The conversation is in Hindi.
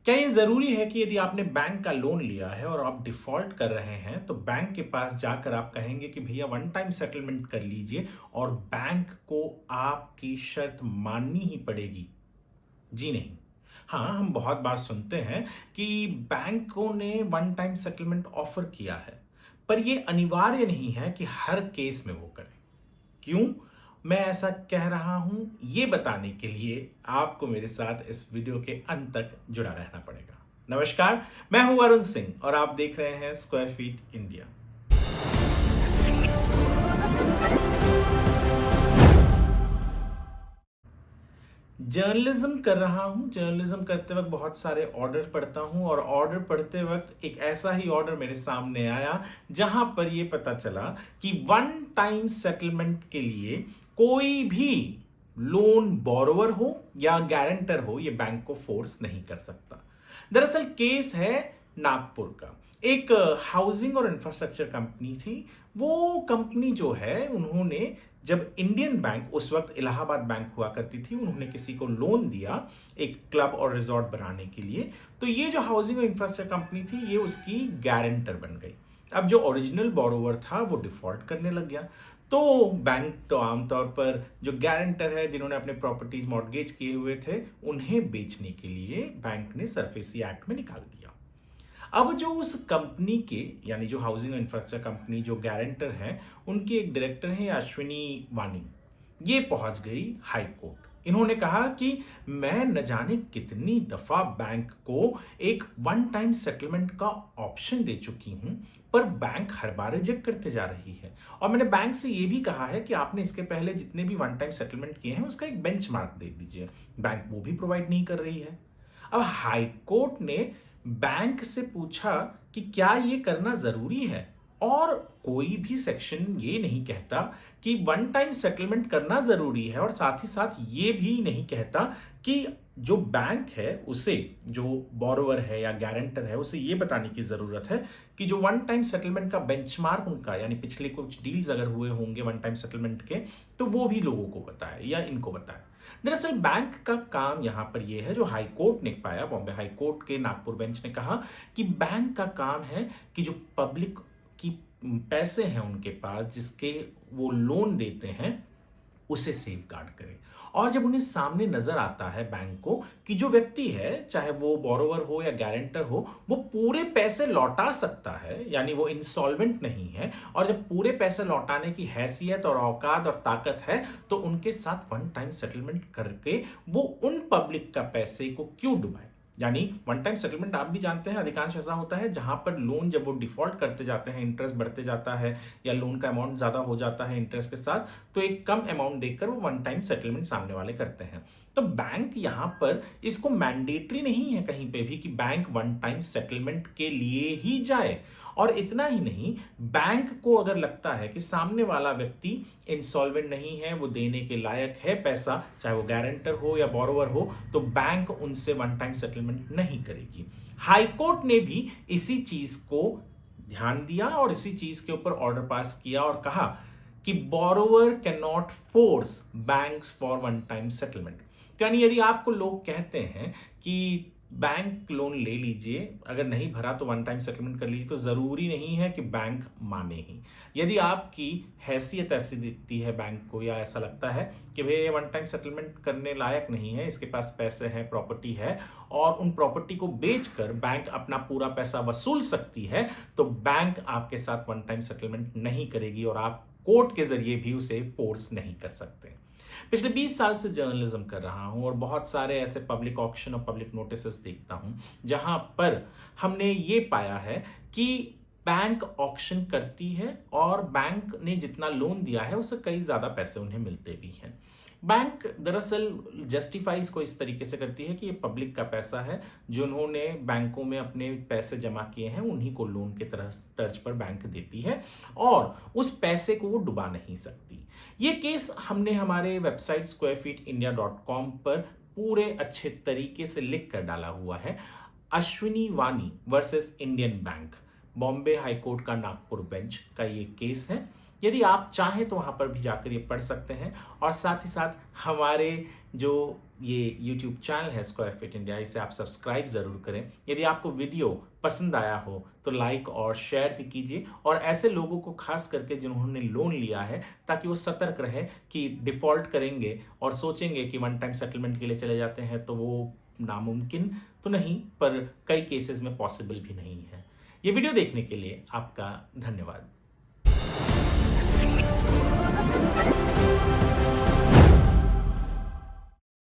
क्या ये जरूरी है कि यदि आपने बैंक का लोन लिया है और आप डिफॉल्ट कर रहे हैं तो बैंक के पास जाकर आप कहेंगे कि भैया वन टाइम सेटलमेंट कर लीजिए और बैंक को आपकी शर्त माननी ही पड़ेगी? जी नहीं। हाँ, हम बहुत बार सुनते हैं कि बैंकों ने वन टाइम सेटलमेंट ऑफर किया है, पर यह अनिवार्य नहीं है कि हर केस में वो करें। क्यों मैं ऐसा कह रहा हूं, यह बताने के लिए आपको मेरे साथ इस वीडियो के अंत तक जुड़ा रहना पड़ेगा। नमस्कार, मैं हूं वरुण सिंह और आप देख रहे हैं स्क्वायर फीट इंडिया। जर्नलिज्म कर रहा हूं। जर्नलिज्म करते वक्त बहुत सारे ऑर्डर पढ़ता हूं और ऑर्डर पढ़ते वक्त एक ऐसा ही ऑर्डर मेरे सामने आया जहां पर यह पता चला कि वन टाइम सेटलमेंट के लिए कोई भी लोन बोरोवर हो या गारंटर हो, यह बैंक को फोर्स नहीं कर सकता। दरअसल केस है नागपुर का। एक हाउसिंग और इंफ्रास्ट्रक्चर कंपनी थी। वो कंपनी जो है, उन्होंने जब इंडियन बैंक, उस वक्त इलाहाबाद बैंक हुआ करती थी, उन्होंने किसी को लोन दिया एक क्लब और रिजॉर्ट बनाने के लिए, तो ये जो हाउसिंग और इंफ्रास्ट्रक्चर कंपनी थी ये उसकी गारंटर बन गई। अब जो ओरिजिनल बोरोवर था वो डिफॉल्ट करने लग गया, तो बैंक तो आमतौर पर जो गारंटर है, जिन्होंने अपने प्रॉपर्टीज मॉर्गेज किए हुए थे, उन्हें बेचने के लिए बैंक ने सरफेसी एक्ट में निकाल दिया। अब जो उस कंपनी के, यानी जो हाउसिंग इंफ्रास्ट्रक्चर कंपनी जो गारंटर हैं, उनके एक डायरेक्टर हैं अश्विनी वानी, ये पहुंच गई हाई कोर्ट। इन्होंने कहा कि मैं न जाने कितनी दफा बैंक को एक वन टाइम सेटलमेंट का ऑप्शन दे चुकी हूं, पर बैंक हर बार रिजेक्ट करते जा रही है। और मैंने बैंक से यह भी कहा है कि आपने इसके पहले जितने भी वन टाइम सेटलमेंट किए हैं उसका एक बेंचमार्क दे दीजिए। बैंक वो भी प्रोवाइड नहीं कर रही है। अब हाई कोर्ट ने बैंक से पूछा कि क्या ये करना जरूरी है, और कोई भी सेक्शन ये नहीं कहता कि वन टाइम सेटलमेंट करना जरूरी है, और साथ ही साथ ये भी नहीं कहता कि जो बैंक है उसे, जो बोरोवर है या गारंटर है, उसे ये बताने की जरूरत है कि जो वन टाइम सेटलमेंट का बेंचमार्क उनका, यानी पिछले कुछ डील्स अगर हुए होंगे वन टाइम सेटलमेंट के, तो वो भी लोगों को बताए या इनको बताए। दरअसल बैंक का काम यहां पर यह है, जो हाई कोर्ट ने पाया, बॉम्बे हाई कोर्ट के नागपुर बेंच ने कहा कि बैंक का काम है कि जो पब्लिक की पैसे हैं उनके पास, जिसके वो लोन देते हैं, उसे सेफ गार्ड करें। और जब उन्हें सामने नजर आता है बैंक को कि जो व्यक्ति है, चाहे वो बोरोवर हो या गारंटर हो, वो पूरे पैसे लौटा सकता है, यानी वो इंसॉल्वेंट नहीं है, और जब पूरे पैसे लौटाने की हैसियत और औकात और ताकत है, तो उनके साथ वन टाइम सेटलमेंट करके वो उन पब्लिक का पैसे को क्यों डुबाए। यानी वन टाइम सेटलमेंट आप भी जानते हैं अधिकांश ऐसा होता है जहां पर लोन जब वो डिफॉल्ट करते जाते हैं, इंटरेस्ट बढ़ते जाता है या लोन का अमाउंट ज्यादा हो जाता है इंटरेस्ट के साथ, तो एक कम अमाउंट देकर वो वन टाइम सेटलमेंट सामने वाले करते हैं। तो बैंक यहां पर इसको मैंडेटरी नहीं है कहीं पे भी कि बैंक वन टाइम सेटलमेंट के लिए ही जाए। और इतना ही नहीं, बैंक को अगर लगता है कि सामने वाला व्यक्ति इंसॉल्वेंट नहीं है, वो देने के लायक है पैसा, चाहे वो गारंटर हो या बोरोवर हो, तो बैंक उनसे वन टाइम सेटलमेंट नहीं करेगी। हाई कोर्ट ने भी इसी चीज को ध्यान दिया और इसी चीज के ऊपर ऑर्डर पास किया और कहा कि borrower can not force banks for one time settlement. यानी यदि आपको लोग कहते हैं कि बैंक लोन ले लीजिए, अगर नहीं भरा तो वन टाइम सेटलमेंट कर लीजिए, तो जरूरी नहीं है कि बैंक माने ही। यदि आपकी हैसियत ऐसी दिखती है बैंक को, या ऐसा लगता है कि भैया ये वन टाइम सेटलमेंट करने लायक नहीं है, इसके पास पैसे हैं, प्रॉपर्टी है, और उन प्रॉपर्टी को बेचकर बैंक अपना पूरा पैसा वसूल सकती है, तो बैंक आपके साथ वन टाइम सेटलमेंट नहीं करेगी और आप कोर्ट के जरिए भी उसे फोर्स नहीं कर सकते। पिछले 20 साल से जर्नलिज्म कर रहा हूं और बहुत सारे ऐसे पब्लिक ऑक्शन और पब्लिक नोटिसेस देखता हूं जहां पर हमने ये पाया है कि बैंक ऑक्शन करती है और बैंक ने जितना लोन दिया है उससे कई ज्यादा पैसे उन्हें मिलते भी हैं। बैंक दरअसल जस्टिफाइज को इस तरीके से करती है कि ये पब्लिक का पैसा है, जिन्होंने बैंकों में अपने पैसे जमा किए हैं उन्हीं को लोन के तरह तर्ज पर बैंक देती है, और उस पैसे को वो डुबा नहीं सकती। ये केस हमने हमारे वेबसाइट squarefeetindia.com पर पूरे अच्छे तरीके से लिख कर डाला हुआ है। अश्विनी वानी versus Indian bank, Bombay high court का नागपुर बेंच का ये केस है। यदि आप चाहें तो वहाँ पर भी जाकर ये पढ़ सकते हैं। और साथ ही साथ हमारे जो ये YouTube चैनल है स्क्वायर फिट इंडिया, इसे आप सब्सक्राइब ज़रूर करें। यदि आपको वीडियो पसंद आया हो तो लाइक और शेयर भी कीजिए, और ऐसे लोगों को खास करके जिन्होंने लोन लिया है, ताकि वो सतर्क रहे कि डिफ़ॉल्ट करेंगे और सोचेंगे कि वन टाइम सेटलमेंट के लिए चले जाते हैं तो वो नामुमकिन तो नहीं, पर कई केसेस में पॉसिबल भी नहीं है। ये वीडियो देखने के लिए आपका धन्यवाद।